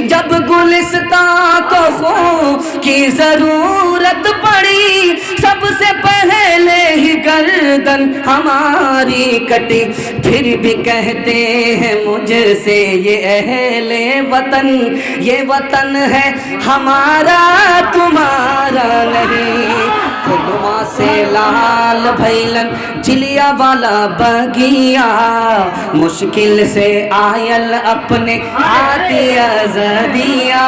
جب گلستان کو خون کی ضرورت پڑی سب سے پہلے ہی گردن ہماری کٹی، پھر بھی کہتے ہیں مجھ سے یہ اہل وطن، یہ وطن ہے ہمارا تمہارا نہیں۔ خدوا سے لال بھیلن جلیا والا بگیا، مشکل سے آئل اپنے ہاتھی ازدیا۔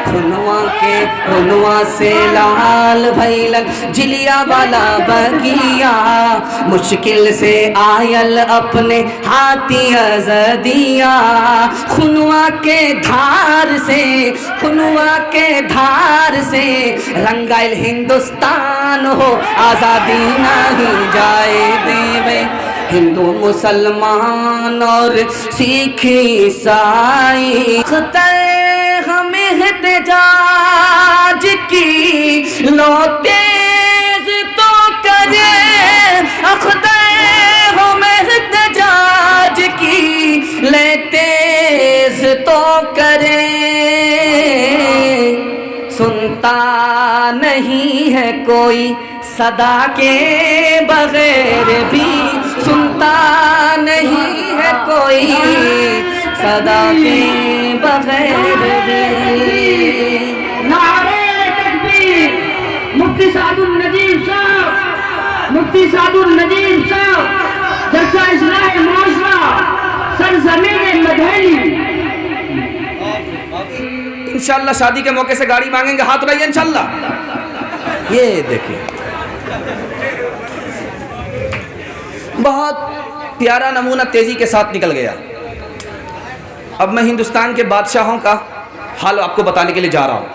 خنوا سے لال بھیلن جلیا والا بگیا، مشکل سے آئل اپنے ہاتھی ازدیا۔ خنوا کے دھار سے رنگائل ہندوستان ہو، آزادی نہیں جائے دے۔ ہندو مسلمان اور سکھ عیسائی ہم احتجاج کی لو تیز تو کرے، ہم احتجاج کی لے تیز تو کرے۔ سنتا نہیں ہے کوئی صدا کے بغیر بھی، سنتا نہیں ہے کوئی صدا کے بغیر بھی۔ نعرہ تکبیر! مفتی سعد النجیب صاحب، مفتی سعد النجیب صاحب، جلسہ اصلاح معاشرہ سرزمین مدینہ۔ انشاءاللہ شادی کے موقع سے گاڑی مانگیں گے، ہاتھ اٹھائیے انشاءاللہ۔ یہ دیکھیں بہت پیارا نمونہ تیزی کے ساتھ نکل گیا۔ اب میں ہندوستان کے بادشاہوں کا حال آپ کو بتانے کے لیے جا رہا ہوں۔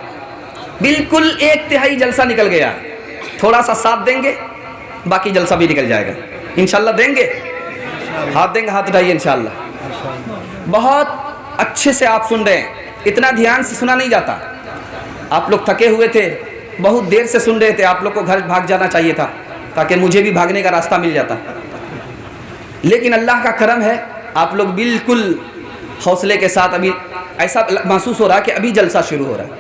بالکل 1/3 جلسہ نکل گیا، تھوڑا سا ساتھ دیں گے باقی جلسہ بھی نکل جائے گا انشاءاللہ۔ دیں گے ہاتھ، دیں گے ہاتھ اٹھائیے انشاءاللہ۔ بہت اچھے سے آپ سن رہے ہیں، اتنا دھیان سے سنا نہیں جاتا۔ آپ لوگ تھکے ہوئے تھے، بہت دیر سے سن رہے تھے، آپ لوگ کو گھر بھاگ جانا چاہیے تھا تاکہ مجھے بھی بھاگنے کا راستہ مل جاتا، لیکن اللہ کا کرم ہے آپ لوگ بالکل حوصلے کے ساتھ۔ ابھی ایسا محسوس ہو رہا ہے کہ ابھی جلسہ شروع ہو رہا ہے۔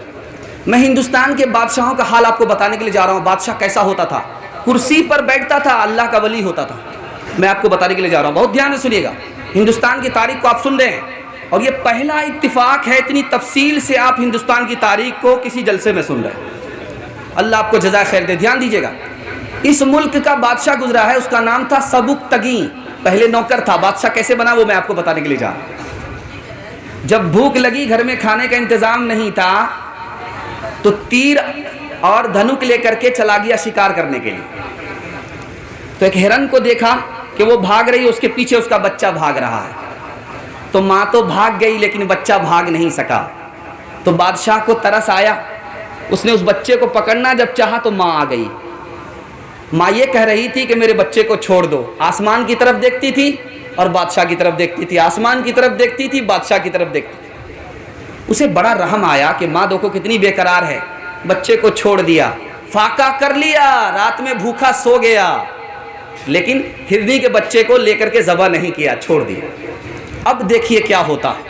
میں ہندوستان کے بادشاہوں کا حال آپ کو بتانے کے لیے جا رہا ہوں۔ بادشاہ کیسا ہوتا تھا، کرسی پر بیٹھتا تھا، اللہ کا ولی ہوتا تھا۔ میں آپ کو بتانے کے لیے جا رہا ہوں، بہت دھیان سے سنیے گا۔ ہندوستان کی تاریخ کو آپ سن رہے ہیں، اور یہ پہلا اتفاق ہے اتنی تفصیل سے آپ ہندوستان کی تاریخ کو کسی جلسے میں سن رہے ہیں۔ اللہ آپ کو جزائے خیر دے۔ دھیان دیجیے گا، اس ملک کا بادشاہ گزرا ہے، اس کا نام تھا سبکتگین۔ پہلے نوکر تھا، بادشاہ کیسے بنا وہ میں آپ کو بتانے کے لیے جا رہا ہوں۔ جب بھوک لگی، گھر میں کھانے کا انتظام نہیں تھا، تو تیر اور دھنک لے کر کے چلا گیا شکار کرنے کے لیے۔ تو ایک ہرن کو دیکھا کہ وہ بھاگ رہی ہے، اس کے پیچھے اس کا بچہ بھاگ رہا ہے۔ تو ماں تو بھاگ گئی لیکن بچہ بھاگ نہیں سکا۔ تو بادشاہ کو ترس آیا، اس نے اس بچے کو پکڑنا جب چاہا تو ماں آ گئی۔ ماں یہ کہہ رہی تھی کہ میرے بچے کو چھوڑ دو۔ آسمان کی طرف دیکھتی تھی اور بادشاہ کی طرف دیکھتی تھی، آسمان کی طرف دیکھتی تھی، بادشاہ کی طرف دیکھتی تھی۔ اسے بڑا رحم آیا کہ ماں دیکھو کتنی بے قرار ہے، بچے کو چھوڑ دیا، فاقہ کر لیا، رات میں بھوکا سو گیا، لیکن ہرنی کے بچے کو لے کر کے ذبح نہیں کیا، چھوڑ دیا۔ اب دیکھیے کیا ہوتا ہے۔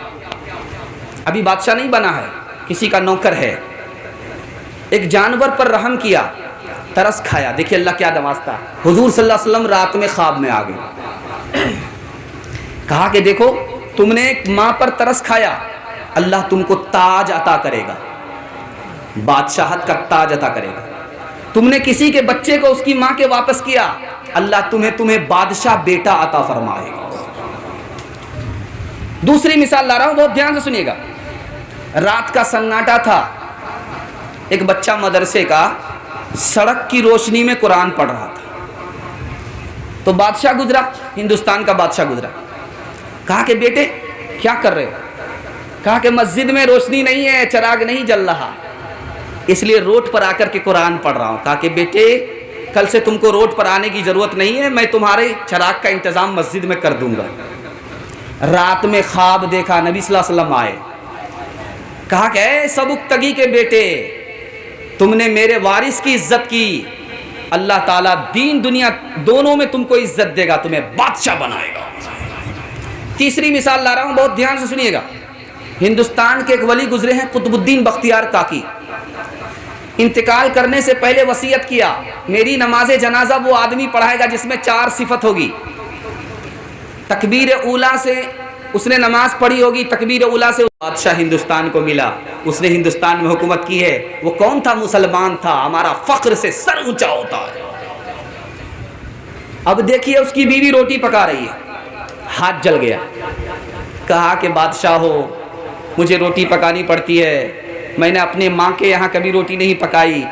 ابھی بادشاہ نہیں بنا ہے، کسی کا نوکر ہے، ایک جانور پر رحم کیا، ترس کھایا۔ دیکھیے اللہ کیا نوازتا ہے۔ حضور صلی اللہ علیہ وسلم رات میں خواب میں آ گئے، کہا کہ دیکھو تم نے ایک ماں پر ترس کھایا، اللہ تم کو تاج عطا کرے گا، بادشاہت کا تاج عطا کرے گا۔ تم نے کسی کے بچے کو اس کی ماں کے واپس کیا، اللہ تمہیں بادشاہ بیٹا عطا فرمائے گا۔ دوسری مثال لا رہا ہوں، بہت دھیان سے سنیے گا۔ رات کا سناٹا تھا، ایک بچہ مدرسے کا سڑک کی روشنی میں قرآن پڑھ رہا تھا۔ تو بادشاہ گزرا، ہندوستان کا بادشاہ گزرا، کہا کہ بیٹے کیا کر رہے ہو؟ کہا کہ مسجد میں روشنی نہیں ہے، چراغ نہیں جل رہا، اس لیے روڈ پر آ کر کے قرآن پڑھ رہا ہوں۔ کہا کہ بیٹے کل سے تم کو روڈ پر آنے کی ضرورت نہیں ہے، میں تمہارے چراغ کا انتظام مسجد میں کر دوں گا۔ رات میں خواب دیکھا، نبی صلی اللہ علیہ وسلم آئے، کہا کہ اے سبکتگی کے بیٹے، تم نے میرے وارث کی عزت کی، اللہ تعالیٰ دین دنیا دونوں میں تم کو عزت دے گا، تمہیں بادشاہ بنائے گا۔ تیسری مثال لا رہا ہوں، بہت دھیان سے سنیے گا۔ ہندوستان کے ایک ولی گزرے ہیں قطب الدین بختیار کاکی. انتقال کرنے سے پہلے وصیت کیا میری نماز جنازہ وہ آدمی پڑھائے گا جس میں 4 صفت ہوگی. تکبیر اولیٰ سے اس نے نماز پڑھی ہوگی, تکبیر اولیٰ سے بادشاہ ہندوستان کو ملا, اس نے ہندوستان میں حکومت کی ہے. وہ کون تھا؟ مسلمان تھا. ہمارا فخر سے سر اونچا ہوتا ہے. اب دیکھیے اس کی بیوی روٹی پکا رہی ہے, ہاتھ جل گیا. کہا کہ بادشاہ ہو مجھے روٹی پکانی پڑتی ہے, میں نے اپنے ماں کے یہاں کبھی روٹی نہیں پکائی,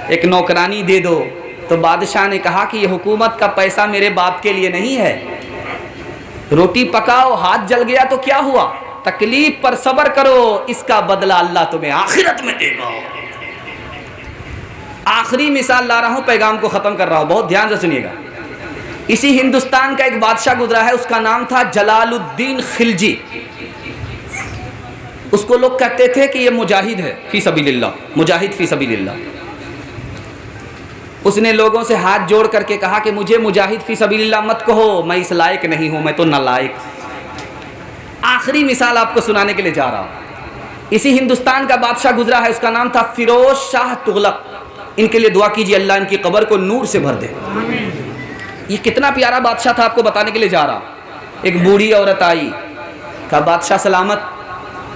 ایک نوکرانی دے دو. تو بادشاہ نے کہا کہ یہ حکومت کا پیسہ میرے باپ کے لیے نہیں ہے, روٹی پکاؤ. ہاتھ جل گیا تو کیا ہوا؟ تکلیف پر صبر کرو, اس کا بدلہ اللہ تمہیں آخرت میں دے گا. آخری مثال لا رہا ہوں, پیغام کو ختم کر رہا ہوں, بہت دھیان سے سنیے گا. اسی ہندوستان کا ایک بادشاہ گزرا ہے, اس کا نام تھا جلال الدین خلجی. اس کو لوگ کہتے تھے کہ یہ مجاہد ہے فی سبیل اللہ, مجاہد فی سبیل اللہ. اس نے لوگوں سے ہاتھ جوڑ کر کے کہا کہ مجھے مجاہد فی سبیل اللہ مت کہو, میں اس لائق نہیں ہوں, میں تو نالائق. آخری مثال آپ کو سنانے کے لیے جا رہا ہوں. اسی ہندوستان کا بادشاہ گزرا ہے, اس کا نام تھا فیروز شاہ تغلق. ان کے لیے دعا کیجیے اللہ ان کی قبر کو نور سے بھر دے. یہ کتنا پیارا بادشاہ تھا آپ کو بتانے کے لیے جا رہا ہوں. ایک بوڑھی عورت آئی, کہا بادشاہ سلامت,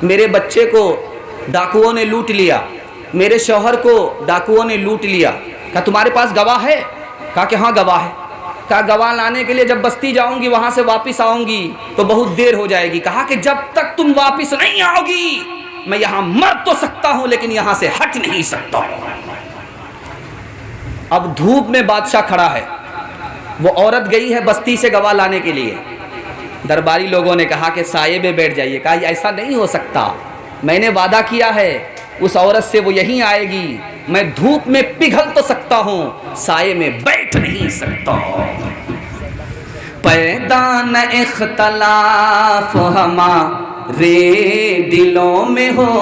میرے بچے کو ڈاکوؤں نے لوٹ لیا, میرے شوہر کو ڈاکوؤں نے لوٹ لیا. کہا تمہارے پاس گواہ ہے؟ کہا کہ ہاں گواہ ہے. کہا گواہ لانے کے لیے جب بستی جاؤں گی وہاں سے واپس آؤں گی تو بہت دیر ہو جائے گی. کہا کہ جب تک تم واپس نہیں آؤ گی میں یہاں مر تو سکتا ہوں لیکن یہاں سے ہٹ نہیں سکتا. اب دھوپ میں بادشاہ کھڑا ہے, وہ عورت گئی ہے بستی سے گواہ لانے کے لیے. درباری لوگوں نے کہا کہ سائے میں بیٹھ جائیے. کہا ایسا نہیں ہو سکتا, میں نے وعدہ کیا ہے اس عورت سے, وہ یہیں آئے گی. میں دھوپ میں پگھل تو سکتا ہوں, سائے میں بیٹھ نہیں سکتا. پیدا نہ اختلاف ہمارے دلوں میں ہو,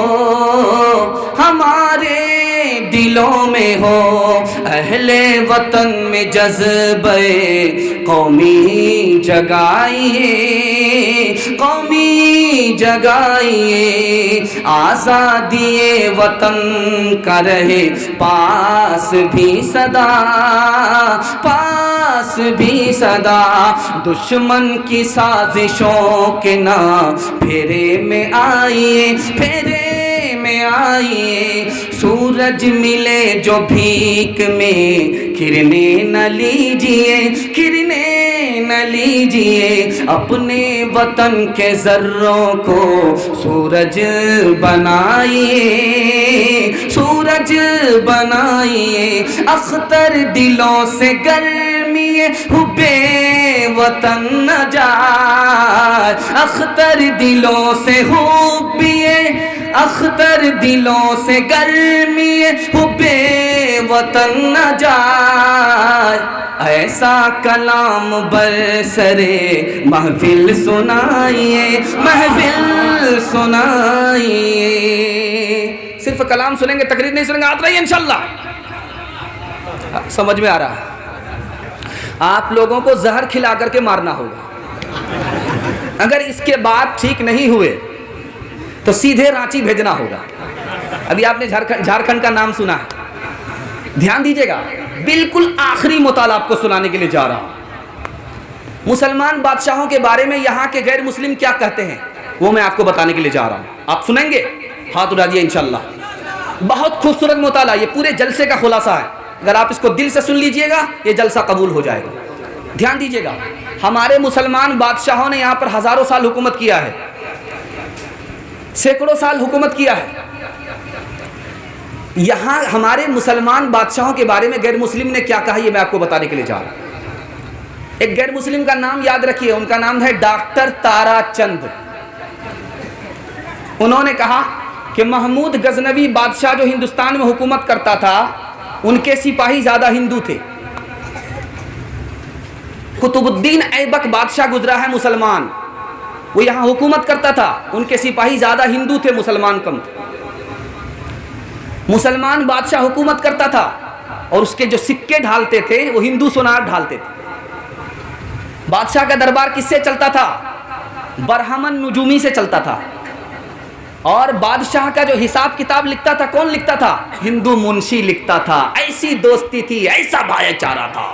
ہمارے دلوں میں ہو, اہل وطن میں جذبہ قومی جگائیے, قومی جگائیے. آزادی وطن کا رہے پاس بھی صدا, پاس بھی صدا. دشمن کی سازشوں کے نہ پھیرے میں آئیے, پھیرے میں آئیے. سورج ملے جو بھیک میں کرنے نہ لیجیے, کرنے نہ لیجیے. اپنے وطن کے ذروں کو سورج بنائیے, سورج بنائیے. اختر دلوں سے گرمی حبے وطن نہ جائے, اختر دلوں سے حبیے, اختر دلوں سے گرمی حبے وطن نہ جائے. ایسا کلام برسرے محفل سنائیے, محفل سنائیے. صرف کلام سنیں گے, تقریر نہیں سنیں گے, آتے رہیے انشاءاللہ. سمجھ میں آ رہا ہے؟ آپ لوگوں کو زہر کھلا کر کے مارنا ہوگا. اگر اس کے بعد ٹھیک نہیں ہوئے تو سیدھے رانچی بھیجنا ہوگا. ابھی آپ نے جھارکھنڈ کا نام سنا ہے, دھیان دیجیے گا. بالکل آخری مطالعہ آپ کو سنانے کے لیے جا رہا ہوں. مسلمان بادشاہوں کے بارے میں یہاں کے غیر مسلم کیا کہتے ہیں وہ میں آپ کو بتانے کے لیے جا رہا ہوں. آپ سنیں گے؟ ہاتھ اٹھا دیجیے انشاءاللہ. بہت خوبصورت مطالعہ, یہ پورے جلسے کا خلاصہ ہے. اگر آپ اس کو دل سے سن لیجئے گا یہ جلسہ قبول ہو جائے گا. دھیان دیجئے گا. ہمارے مسلمان بادشاہوں نے یہاں پر ہزاروں سال حکومت کیا ہے, سینکڑوں سال حکومت کیا ہے. یہاں ہمارے مسلمان بادشاہوں کے بارے میں غیر مسلم نے کیا کہا یہ میں آپ کو بتانے کے لیے جا رہا ہوں. ایک غیر مسلم کا نام یاد رکھیے, ان کا نام ہے ڈاکٹر تارا چند. انہوں نے کہا کہ محمود غزنوی بادشاہ جو ہندوستان میں حکومت کرتا تھا ان کے سپاہی زیادہ ہندو تھے. قطب الدین ایبک بادشاہ گزرا ہے مسلمان, وہ یہاں حکومت کرتا تھا, ان کے سپاہی زیادہ ہندو تھے, مسلمان کم تھے. مسلمان بادشاہ حکومت کرتا تھا اور اس کے جو سکے ڈھالتے تھے وہ ہندو سونار ڈھالتے تھے. بادشاہ کا دربار کس سے چلتا تھا؟ برہمن نجومی سے چلتا تھا. اور بادشاہ کا جو حساب کتاب لکھتا تھا کون لکھتا تھا؟ ہندو منشی لکھتا تھا. ایسی دوستی تھی, ایسا بھائی چارہ تھا.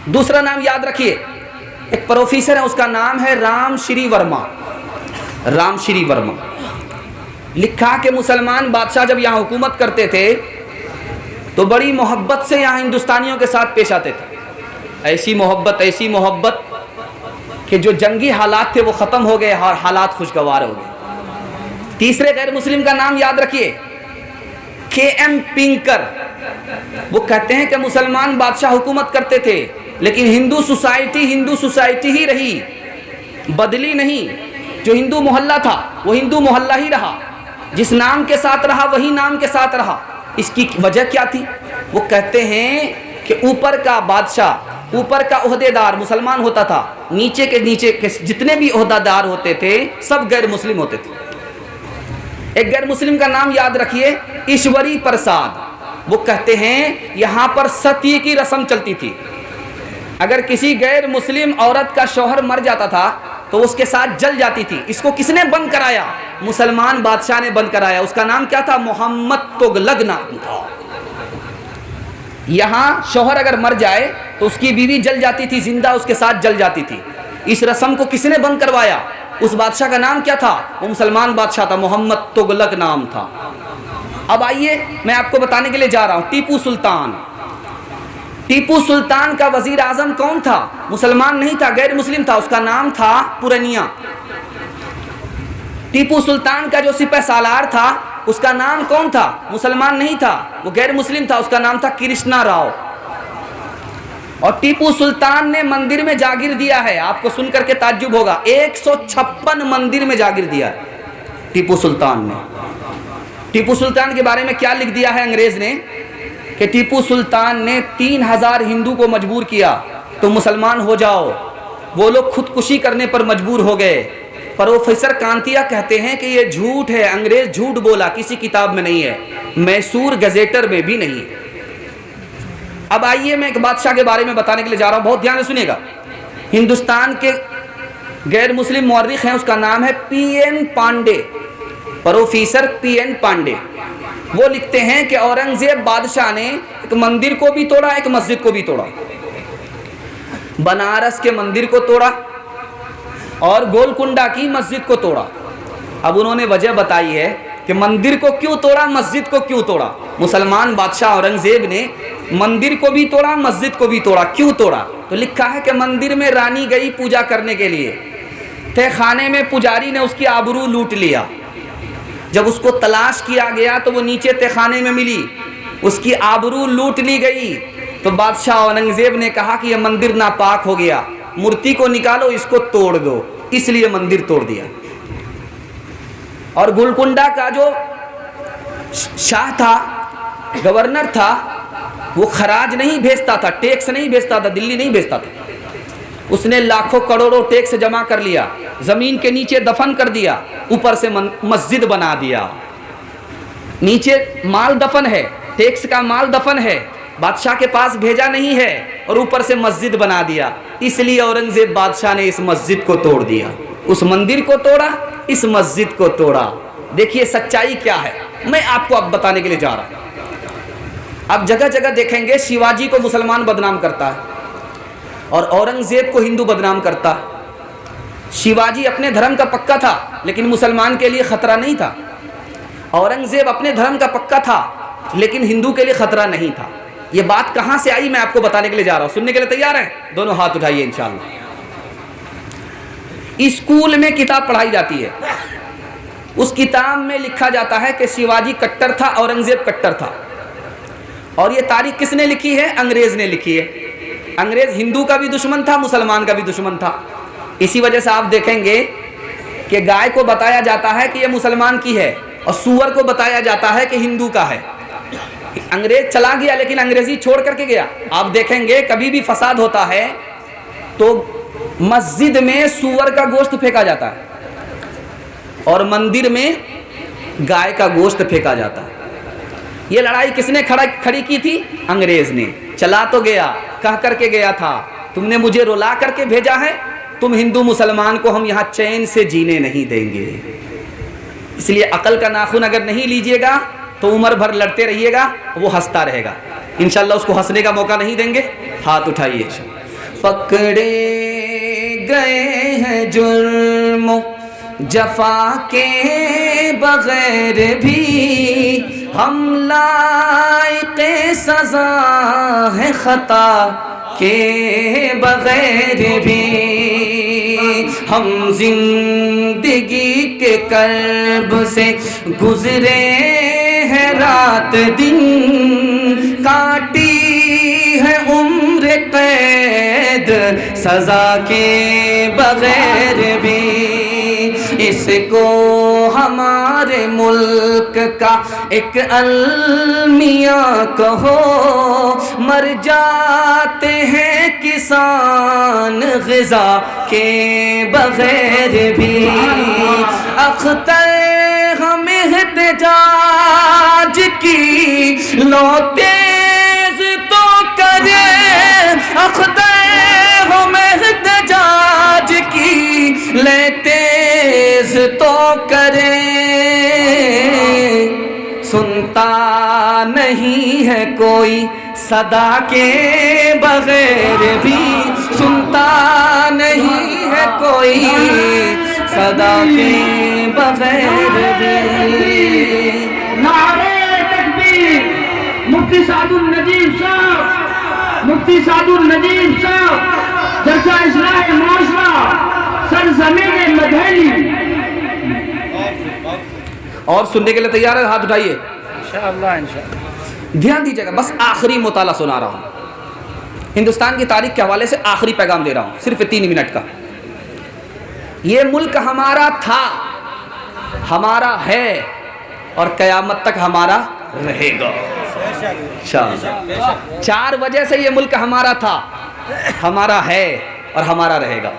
دوسرا نام یاد رکھیے, ایک پروفیسر ہے, اس کا نام ہے رام شری ورما. رام شری ورما لکھا کہ مسلمان بادشاہ جب یہاں حکومت کرتے تھے تو بڑی محبت سے یہاں ہندوستانیوں کے ساتھ پیش آتے تھے. ایسی محبت کہ جو جنگی حالات تھے وہ ختم ہو گئے اور حالات خوشگوار ہو گئے. تیسرے غیر مسلم کا نام یاد رکھیے, کے ایم پنکر. وہ کہتے ہیں کہ مسلمان بادشاہ حکومت کرتے تھے لیکن ہندو سوسائٹی ہی رہی, بدلی نہیں. جو ہندو محلہ تھا وہ ہندو محلہ ہی رہا, جس نام کے ساتھ رہا وہی نام کے ساتھ رہا. اس کی وجہ کیا تھی؟ وہ کہتے ہیں کہ اوپر کا بادشاہ, اوپر کا عہدے دار مسلمان ہوتا تھا, نیچے کے جتنے بھی عہدہ دار ہوتے تھے سب غیر مسلم ہوتے تھے. ایک غیر مسلم کا نام یاد رکھیے, ایشوری پرساد. وہ کہتے ہیں یہاں پر ستی کی رسم چلتی تھی. اگر کسی غیر مسلم عورت کا شوہر مر جاتا تھا تو اس کے ساتھ جل جاتی تھی. اس کو کس نے بند کرایا؟ مسلمان بادشاہ نے بند کرایا. اس کا نام کیا تھا؟ محمد تغلق نام تھا. یہاں شوہر اگر مر جائے تو اس کی بیوی جل جاتی تھی, زندہ اس کے ساتھ جل جاتی تھی. اس رسم کو کس نے بند کروایا؟ اس بادشاہ کا نام کیا تھا؟ وہ مسلمان بادشاہ تھا, محمد تغلق نام تھا. اب آئیے میں آپ کو بتانے کے لیے جا رہا ہوں, ٹیپو سلطان. ٹیپو سلطان کا وزیر اعظم کون تھا؟ مسلمان نہیں تھا, غیر مسلم تھا. اس کا نام تھا پورنیا. ٹیپو سلطان کا جو سپہ سالار تھا اس کا نام کون تھا؟ مسلمان نہیں تھا, وہ غیر مسلم تھا. اس کا نام تھا کرشنا راؤ. اور ٹیپو سلطان نے مندر میں جاگیر دیا ہے. آپ کو سن کر کے تعجب ہوگا, 156 مندر میں جاگیر دیا ہے ٹیپو سلطان نے. ٹیپو سلطان کے بارے میں کیا لکھ دیا ہے انگریز نے کہ ٹیپو سلطان نے 3000 ہندو کو مجبور کیا تو مسلمان ہو جاؤ. وہ لوگ خودکشی کرنے پر مجبور ہو گئے. پروفیسر کانتیا کہتے ہیں کہ یہ جھوٹ ہے, انگریز جھوٹ بولا, کسی کتاب میں نہیں ہے, میسور گزیٹر میں بھی نہیں. اب آئیے میں ایک بادشاہ کے بارے میں بتانے کے لیے جا رہا ہوں, بہت دھیان سے سنیے گا. ہندوستان کے غیر مسلم مورخ ہیں, اس کا نام ہے پی این پانڈے, پروفیسر پی این پانڈے. وہ لکھتے ہیں کہ اورنگزیب بادشاہ نے ایک مندر کو بھی توڑا, ایک مسجد کو بھی توڑا. بنارس کے مندر کو توڑا اور گولکنڈہ کی مسجد کو توڑا. اب انہوں نے وجہ بتائی ہے کہ مندر کو کیوں توڑا, مسجد کو کیوں توڑا. مسلمان بادشاہ اورنگزیب نے مندر کو بھی توڑا, مسجد کو بھی توڑا. کیوں توڑا؟ تو لکھا ہے کہ مندر میں رانی گئی پوجا کرنے کے لیے, تہ خانے میں پجاری نے اس کی آبرو لوٹ لیا. جب اس کو تلاش کیا گیا تو وہ نیچے تہ خانے میں ملی, اس کی آبرو لوٹ لی گئی. تو بادشاہ اورنگزیب نے کہا کہ یہ مندر ناپاک ہو گیا, مورتی کو نکالو, اس کو توڑ دو. اس لیے مندر توڑ دیا. اور گولکنڈہ کا جو شاہ تھا, گورنر تھا, وہ خراج نہیں بھیجتا تھا, ٹیکس نہیں بھیجتا تھا, دلی نہیں بھیجتا تھا. اس نے لاکھوں کروڑوں ٹیکس جمع کر لیا, زمین کے نیچے دفن کر دیا, اوپر سے مسجد بنا دیا. نیچے مال دفن ہے, ٹیکس کا مال دفن ہے, بادشاہ کے پاس بھیجا نہیں ہے, اور اوپر سے مسجد بنا دیا. اس لیے اورنگزیب بادشاہ نے اس مسجد کو توڑ دیا, اس مندر کو توڑا, اس مسجد کو توڑا. دیکھیے سچائی کیا ہے, میں آپ کو اب بتانے کے لیے جا رہا ہوں. اب جگہ جگہ دیکھیں گے شیواجی کو مسلمان بدنام کرتا ہے اور اورنگزیب کو ہندو بدنام کرتا ہے. شیواجی اپنے دھرم کا پکا تھا لیکن مسلمان کے لیے خطرہ نہیں تھا. اورنگزیب اپنے دھرم کا پکا تھا لیکن ہندو کے لیے خطرہ نہیں تھا. یہ بات کہاں سے آئی میں آپ کو بتانے کے لیے جا رہا ہوں. سننے کے لیے تیار ہیں؟ دونوں ہاتھ اٹھائیے انشاءاللہ. اسکول میں کتاب پڑھائی جاتی ہے, اس کتاب میں لکھا جاتا ہے کہ شیواجی کٹر تھا, اورنگزیب کٹر تھا. اور یہ تاریخ کس نے لکھی ہے؟ انگریز نے لکھی ہے. انگریز ہندو کا بھی دشمن تھا, مسلمان کا بھی دشمن تھا. اسی وجہ سے آپ دیکھیں گے کہ گائے کو بتایا جاتا ہے کہ یہ مسلمان کی ہے اور سور کو بتایا جاتا ہے کہ ہندو کا ہے. انگریز چلا گیا لیکن انگریزی چھوڑ کر کے گیا. آپ دیکھیں گے کبھی بھی فساد ہوتا ہے تو مسجد میں سور کا گوشت پھینکا جاتا ہے اور مندر میں گائے کا گوشت پھینکا جاتا ہے. یہ لڑائی کس نے کھڑی کی تھی؟ انگریز نے. چلا تو گیا, کہہ کر کے گیا تھا تم نے مجھے رلا کر کے بھیجا ہے, تم ہندو مسلمان کو ہم یہاں چین سے جینے نہیں دیں گے. اس لیے عقل کا ناخن اگر نہیں لیجئے گا تو عمر بھر لڑتے رہیے گا، وہ ہنستا رہے گا، انشاءاللہ اس کو ہنسنے کا موقع نہیں دیں گے. ہاتھ اٹھائیے. پکڑے گئے ہیں جرم و جفا کے بغیر بھی، ہم لائق سزا ہے خطا کے بغیر بھی، ہم زندگی کے کرب سے گزرے ہیں رات دن، کاٹی ہے عمر قید سزا کے بغیر بھی، اس کو ہمارے ملک کا ایک المیہ کہو، مر جاتے ہیں کسان غذا کے بغیر بھی، اختر ہم احتجاج کی لو تیز تو کرے، اختر ہم احتجاج کی لے تیز تو کرے، سنتا نہیں ہے کوئی صدا کے بغیر بھی، سنتا نہیں ہے کوئی صدا کے بغیر بھی. نعرہ تکبیر. مفتی سعد النجیب صاحب، مفتی سعد النجیب صاحب، جلسہ اصلاح معاشرہ سرزمین مدھیلی. اور سننے کے لیے تیار ہے؟ ہاتھ اٹھائیے. انشاءاللہ. دھیان دیجیے گا، بس آخری مطالعہ سنا رہا ہوں، ہندوستان کی تاریخ کے حوالے سے آخری پیغام دے رہا ہوں، صرف 3 منٹ کا. یہ ملک ہمارا تھا، ہمارا ہے، اور قیامت تک ہمارا رہے گا. 4 وجہ سے یہ ملک ہمارا تھا، ہمارا ہے اور ہمارا رہے گا.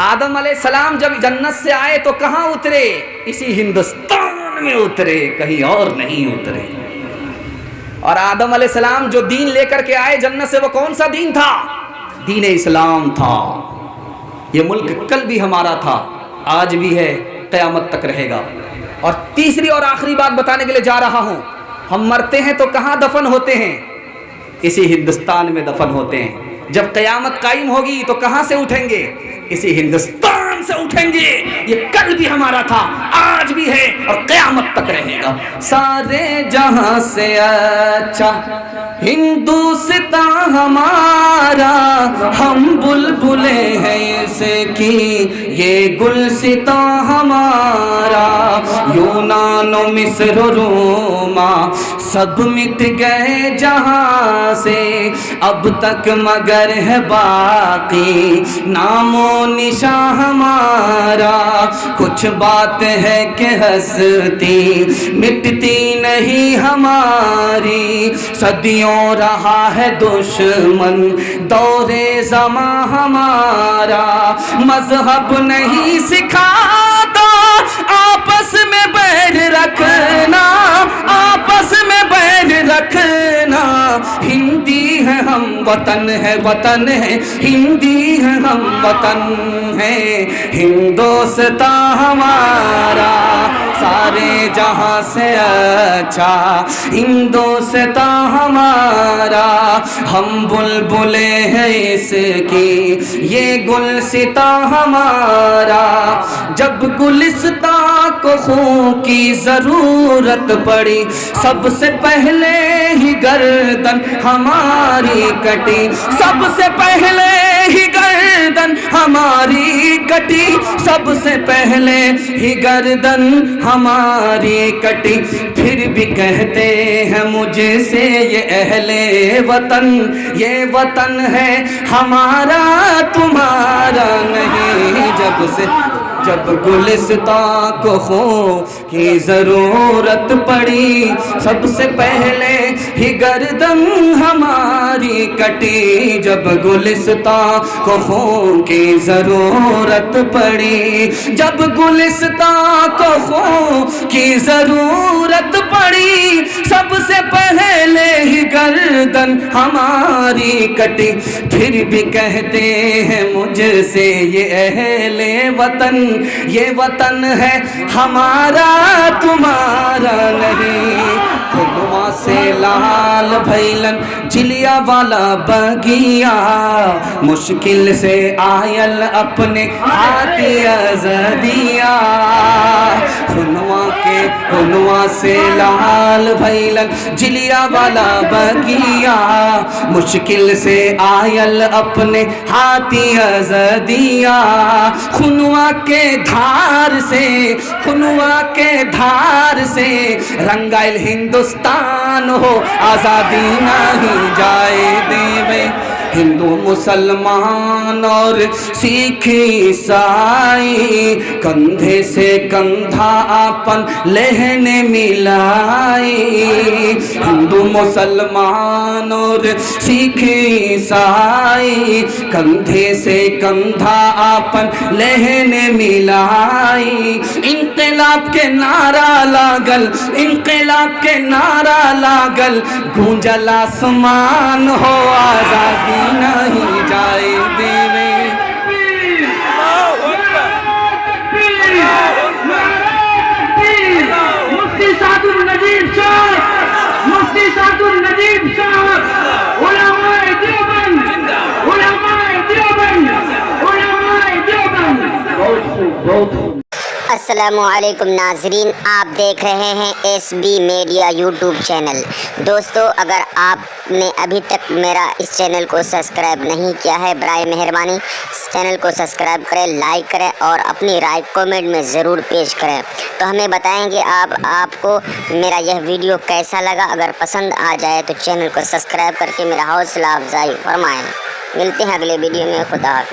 آدم علیہ السلام جب جنت سے آئے تو کہاں اترے؟ اسی ہندوستان میں اترے، کہیں اور نہیں اترے. اور آدم علیہ السلام جو دین لے کر کے آئے جنت سے، وہ کون سا دین تھا؟ دین اسلام تھا. یہ ملک کل بھی ہمارا تھا، آج بھی ہے، قیامت تک رہے گا. اور تیسری اور آخری بات بتانے کے لیے جا رہا ہوں، ہم مرتے ہیں تو کہاں دفن ہوتے ہیں؟ اسی ہندوستان میں دفن ہوتے ہیں. جب قیامت قائم ہوگی تو کہاں سے اٹھیں گے؟ اسی ہندوستان سے اٹھیں گے. یہ کل بھی ہمارا تھا، آج بھی ہے اور قیامت تک رہے گا. سارے جہاں سے اچھا ہندوستان ہمارا، ہم بلبلے ہیں اس کی یہ گلستان ہمارا. یونان و مصر و روما سب مٹ گئے جہاں سے، اب تک مگر ہے باقی نام و نشان ہمارا. کچھ بات ہے کہ ہستی مٹتی نہیں ہماری، صدیوں رہا ہے دشمن دور زمان ہمارا. مذہب نہیں سکھاتا آپس میں بیر رکھنا، آپس میں بیر رکھنا. ہندی ہے ہم، وطن ہے وطن ہے، ہندی ہے ہم، وطن ہے ہندوستان ہمارا. سارے جہاں سے اچھا ہندوستان ہمارا، ہم بلبلے ہیں اس کی یہ گلستان ہمارا. جب گلستان کو خون کی ضرورت پڑی، سب سے پہلے ہی گردن ہماری کٹی، سب سے پہلے ہی گردن ہماری کٹی، سب سے پہلے ہی گردن ہماری کٹی. پھر بھی کہتے ہیں مجھ سے یہ اہل وطن، یہ وطن ہے ہمارا تمہارا نہیں. جب گلستان کو خون کی ضرورت پڑی، سب سے پہلے ہی گردن ہماری کٹی. جب گلستان کو خون کی ضرورت پڑی، جب گلستان کو خون کی ضرورت پڑی، پڑی سب سے پہلے ہی گردن ہماری کٹی، پھر بھی کہتے ہیں مجھ سے یہ اہل وطن، یہ وطن ہے ہمارا تمہارا نہیں۔ خنوا سے لال بھیلن چلیا والا بگیا، مشکل سے آئل اپنے ہاتھی ازدیا۔ خنوا سے لال بھیلن چلیا والا بگیا، مشکل سے آئل اپنے ہاتھی ازدیا۔ خنوا کے دھار سے رنگائل ہندوستان ہو، آزادی نہیں جائے دیوے۔ ہندو مسلمان اور سکھ عیسائی کندھے سے کندھا آپن لہنے ملائی۔ ہندو مسلمان اور سکھ عیسائی کندھے سے کندھا آپن لہنے ملائی۔ انقلاب کے نعرہ لاگل، انقلاب کے نعرہ لاگل، گونجل آسمان ہو، آزادی نہیں جائے دیوے۔ مفتی سعد النجیب صاحب، مفتی سعد النجیب صاحب، علماء دیوبند، علماء دیوبند، علماء دیوبند۔ بہت خوب، بہت خوب۔ السلام علیکم ناظرین، آپ دیکھ رہے ہیں S B media YouTube channel. دوستو، اگر آپ نے ابھی تک میرا اس چینل کو سبسکرائب نہیں کیا ہے، برائے مہربانی اس چینل کو سبسکرائب کریں، لائک کریں اور اپنی رائے کامنٹ میں ضرور پیش کریں۔ تو ہمیں بتائیں کہ آپ کو میرا یہ ویڈیو کیسا لگا۔ اگر پسند آ جائے تو چینل کو سبسکرائب کر کے میرا حوصلہ افزائی فرمائیں۔ ملتے ہیں اگلے ویڈیو میں، خدا حافظ۔